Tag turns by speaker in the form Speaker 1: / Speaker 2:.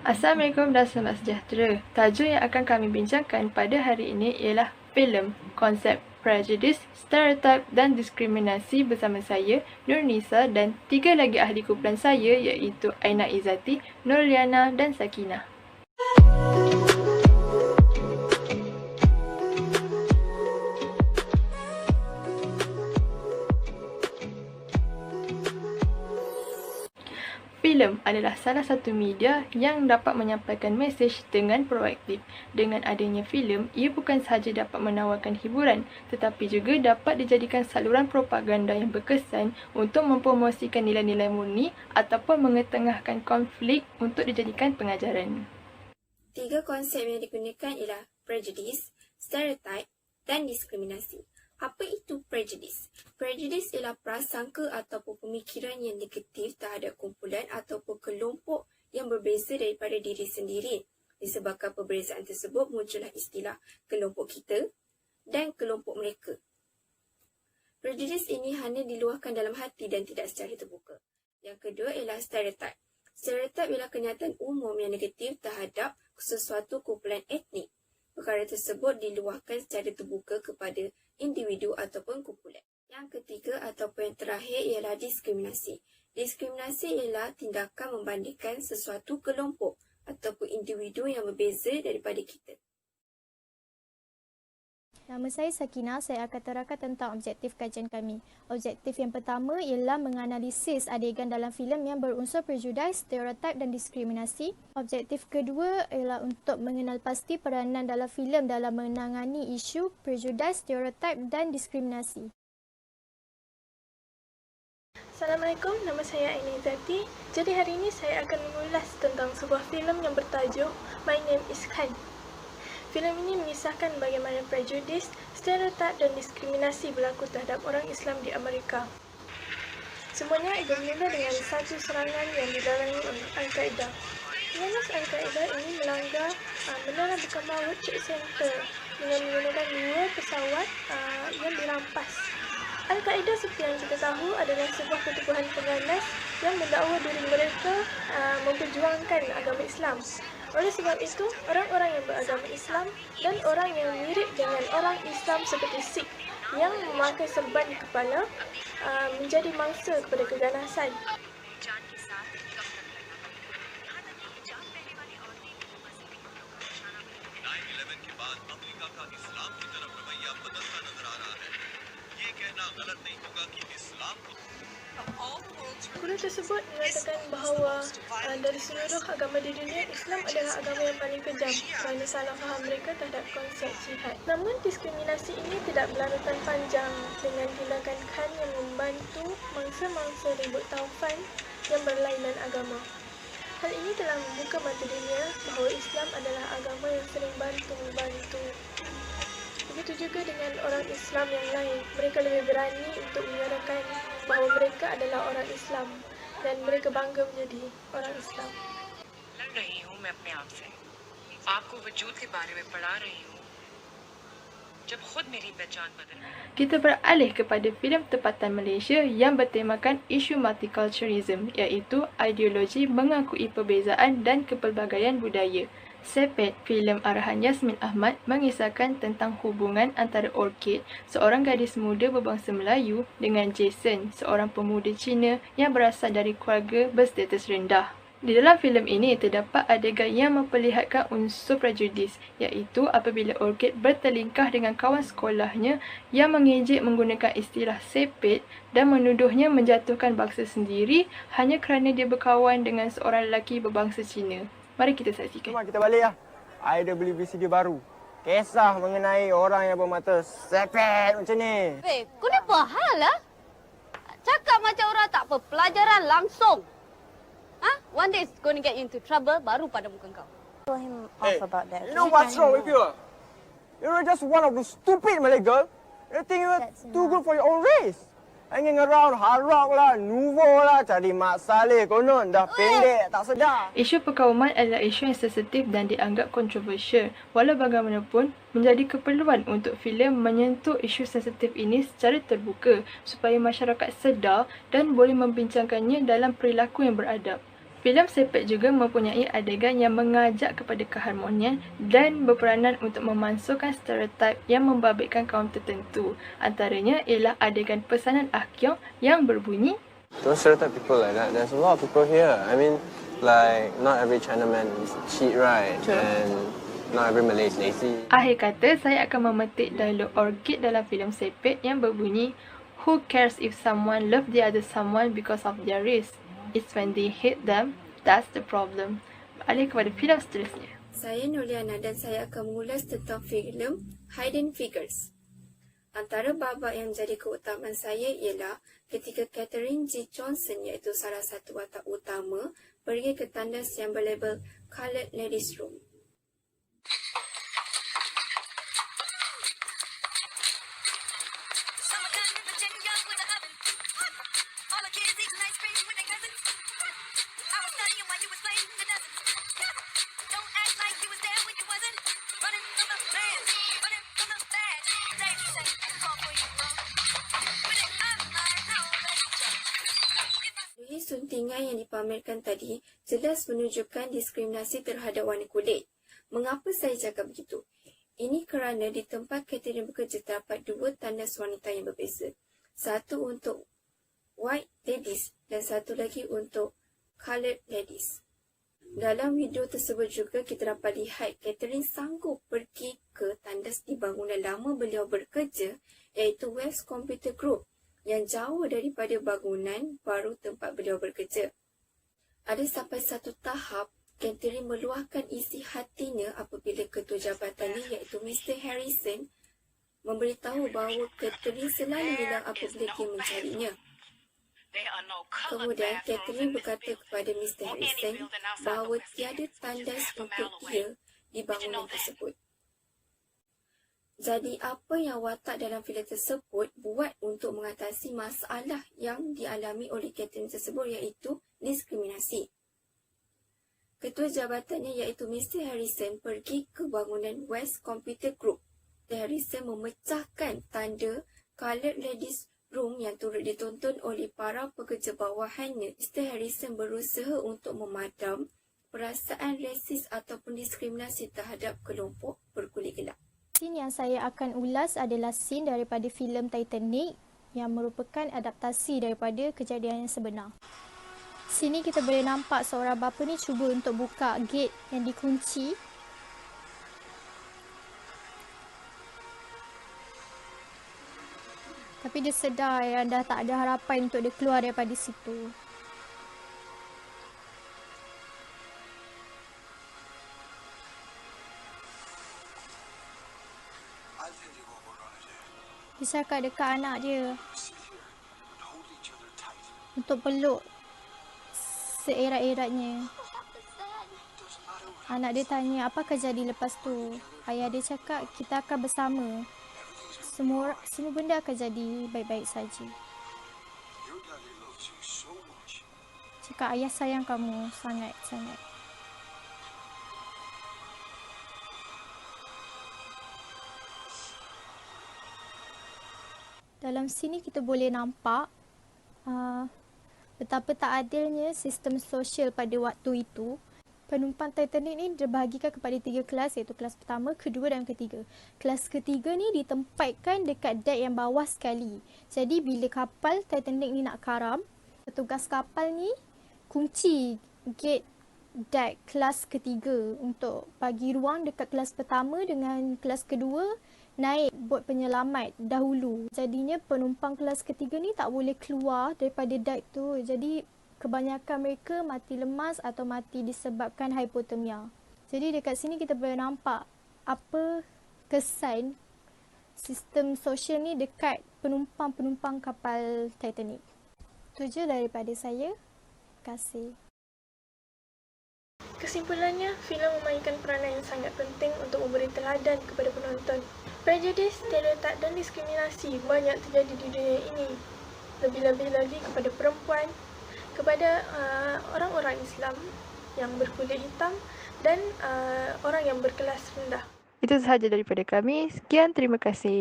Speaker 1: Assalamualaikum dan selamat sejahtera. Tajuk yang akan kami bincangkan pada hari ini ialah filem, konsep, prejudice, stereotype dan diskriminasi bersama saya, Nur Nisa, dan 3 lagi ahli kumpulan saya iaitu Aina Izzati, Nurliana dan Sakinah. Filem adalah salah satu media yang dapat menyampaikan mesej dengan proaktif. Dengan adanya filem, ia bukan sahaja dapat menawarkan hiburan, tetapi juga dapat dijadikan saluran propaganda yang berkesan untuk mempromosikan nilai-nilai murni ataupun mengetengahkan konflik untuk dijadikan pengajaran.
Speaker 2: 3 konsep yang digunakan ialah prejudice, stereotype dan diskriminasi. Apa itu prejudice? Prejudice ialah prasangka ataupun pemikiran yang negatif terhadap kumpulan ataupun kelompok yang berbeza daripada diri sendiri. Disebabkan perbezaan tersebut muncullah istilah kelompok kita dan kelompok mereka. Prejudice ini hanya diluahkan dalam hati dan tidak secara terbuka. Yang kedua ialah stereotype. Stereotype ialah kenyataan umum yang negatif terhadap sesuatu kumpulan etnik. Perkara tersebut diluahkan secara terbuka kepada individu ataupun kumpulan. Yang ketiga ataupun yang terakhir ialah diskriminasi. Diskriminasi ialah tindakan membandingkan sesuatu kelompok ataupun individu yang berbeza daripada kita.
Speaker 3: Nama saya Sakinah, saya akan terangkan tentang objektif kajian kami. Objektif yang pertama ialah menganalisis adegan dalam filem yang berunsur prejudice, stereotip dan diskriminasi. Objektif kedua ialah untuk mengenal pasti peranan dalam filem dalam menangani isu prejudice, stereotip dan diskriminasi.
Speaker 4: Assalamualaikum, nama saya Aina Izzati. Jadi hari ini saya akan mengulas tentang sebuah filem yang bertajuk My Name is Khan. Filem ini mengisahkan bagaimana prejudice, stereotip dan diskriminasi berlaku terhadap orang Islam di Amerika. Semuanya bermula dengan satu serangan yang didalangi oleh Al-Qaeda. Pengurus Al-Qaeda ini melanggar Menara Bukama World Trade Center dengan menggunakan 2 pesawat yang dirampas. Al-Qaeda seperti yang kita tahu adalah sebuah pertubuhan pengganas yang mendakwa diri mereka memperjuangkan agama Islam. Oleh sebab itu, orang-orang yang beragama Islam dan orang yang mirip dengan orang Islam seperti Sikh yang memakai serban di kepala menjadi mangsa kepada keganasan.
Speaker 5: 9/11 के बाद अमेरिका का इस्लाम की तरफ रवैया बदलता नजर आ रहा है। ये कहना गलत नहीं होगा कि इस्लाम को
Speaker 4: Guru tersebut mengatakan bahawa dari seluruh agama di dunia, Islam adalah agama yang paling kejam kerana salah faham mereka terhadap konsep jihad. Namun diskriminasi ini tidak berlarutan panjang dengan tindakan Khan yang membantu mangsa-mangsa ribut Taufan yang berlainan agama. Hal ini telah membuka mata dunia bahawa Islam adalah agama yang sering bantu-membantu. Begitu juga dengan orang Islam yang lain. Mereka lebih berani untuk menyatakan bahawa mereka adalah orang Islam dan mereka bangga menjadi orang Islam.
Speaker 6: लड़ रही हूँ मैं अपने आप से, आपको वजूद के बारे में पढ़ा रही हूँ जब खुद मेरी पहचान बदल गई।
Speaker 1: Kita beralih kepada filem tempatan Malaysia yang bertemakan isu multiculturalism iaitu ideologi mengakui perbezaan dan kepelbagaian budaya. Sepet, filem arahan Yasmin Ahmad mengisahkan tentang hubungan antara Orchid, seorang gadis muda berbangsa Melayu, dengan Jason, seorang pemuda Cina yang berasal dari keluarga berstatus rendah. Di dalam filem ini terdapat adegan yang memperlihatkan unsur prejudis, iaitu apabila Orchid bertelingkah dengan kawan sekolahnya yang mengejek menggunakan istilah sepet dan menuduhnya menjatuhkan bangsa sendiri hanya kerana dia berkawan dengan seorang lelaki berbangsa Cina. Mari kita saksikan.
Speaker 7: Jom kita balik lah. I dah beli VCD baru. Kisah mengenai orang yang bermata sepet macam ni.
Speaker 8: Weh, kau ni apa hal lah? Cakap macam orang tak apa, pelajaran langsung. One day it's going to get you into trouble, baru pada muka kau.
Speaker 9: Told him off about that.
Speaker 7: You know what's wrong with you? You're just one of those stupid Malay girl. You think you're
Speaker 9: That's
Speaker 7: too good
Speaker 9: enough.
Speaker 7: for your own race. Hanging around hard rock lah, Nuvo lah, cari Mak Saleh konon. Dah pendek, tak sedar.
Speaker 1: Isu perkauman adalah isu yang sensitif dan dianggap kontroversial. Walau bagaimanapun, menjadi keperluan untuk filem menyentuh isu sensitif ini secara terbuka supaya masyarakat sedar dan boleh membincangkannya dalam perilaku yang beradab. Filem Sepet juga mempunyai adegan yang mengajak kepada keharmonian dan berperanan untuk memansuhkan stereotip yang membabitkan kaum tertentu. Antaranya ialah adegan pesanan Ah Kyong yang berbunyi,
Speaker 7: Don't stereotype people like that. There's a lot of people here. I mean, like, not every Chinaman is cheat, right?
Speaker 1: Sure.
Speaker 7: And not every Malay is lazy.
Speaker 1: Akhir kata, saya akan memetik dialog orchid dalam filem Sepet yang berbunyi, Who cares if someone love the other someone because of their race? It's when they hate them, that's the problem. Beralih kepada filem seterusnya.
Speaker 2: Saya Noliana dan saya akan mengulas tentang filem Hidden Figures. Antara babak yang menjadi keutamaan saya ialah ketika Catherine G. Johnson iaitu salah satu watak utama pergi ke tandas yang berlabel Coloured Ladies Room. Suntingan yang dipamerkan tadi jelas menunjukkan diskriminasi terhadap warna kulit. Mengapa saya cakap begitu? Ini kerana di tempat Catherine bekerja terdapat dua tandas wanita yang berbeza. Satu untuk white ladies dan satu lagi untuk coloured ladies. Dalam video tersebut juga kita dapat lihat Catherine sanggup pergi ke tandas di bangunan lama beliau bekerja iaitu West Computer Group yang jauh daripada bangunan baru tempat beliau bekerja. Ada sampai satu tahap, Catherine meluahkan isi hatinya apabila ketua jabatannya iaitu Mr. Harrison memberitahu bahawa Catherine selalu hilang apabila dia mencarinya. Kemudian, Catherine berkata kepada Mr. Harrison bahawa tiada tandas untuk dia di bangunan tersebut. Jadi, apa yang watak dalam filem tersebut buat untuk mengatasi masalah yang dialami oleh Catherine tersebut iaitu diskriminasi. Ketua jabatannya iaitu Mr. Harrison pergi ke bangunan West Computer Group. Mr. Harrison memecahkan tanda Coloured Ladies Room yang turut ditonton oleh para pekerja bawahannya. Mr. Harrison berusaha untuk memadam perasaan rasis ataupun diskriminasi terhadap kelompok berkulit gelap.
Speaker 3: Scene yang saya akan ulas adalah scene daripada filem Titanic yang merupakan adaptasi daripada kejadian yang sebenar. Sini kita boleh nampak seorang bapa ni cuba untuk buka gate yang dikunci. Tapi dia sedar yang dah tak ada harapan untuk dia keluar daripada situ. Dia cakap dekat anak dia untuk peluk seerat-eratnya. Anak dia tanya, apakah jadi lepas tu? Ayah dia cakap, kita akan bersama. Semua benda akan jadi baik-baik saja. Cakap, ayah sayang kamu sangat-sangat. Dalam sini kita boleh nampak betapa tak adilnya sistem sosial pada waktu itu. Penumpang Titanic ni dibahagikan kepada 3 kelas iaitu kelas pertama, kedua dan ketiga. Kelas ketiga ni ditempatkan dekat dek yang bawah sekali. Jadi bila kapal Titanic ni nak karam, petugas kapal ni kunci gate dek kelas ketiga untuk bagi ruang dekat kelas pertama dengan kelas kedua naik bot penyelamat dahulu. Jadinya penumpang kelas ketiga ni tak boleh keluar daripada dek tu. Jadi kebanyakan mereka mati lemas atau mati disebabkan hipotermia. Jadi dekat sini kita boleh nampak apa kesan sistem sosial ni dekat penumpang-penumpang kapal Titanic. Itu je daripada saya. Terima kasih.
Speaker 4: Kesimpulannya, filem memainkan peranan yang sangat penting untuk memberi teladan kepada penonton. Prejudis, stereotip dan diskriminasi banyak terjadi di dunia ini. Lebih-lebih lagi kepada perempuan, kepada orang-orang Islam yang berkulit hitam dan orang yang berkelas rendah.
Speaker 1: Itu sahaja daripada kami. Sekian, terima kasih.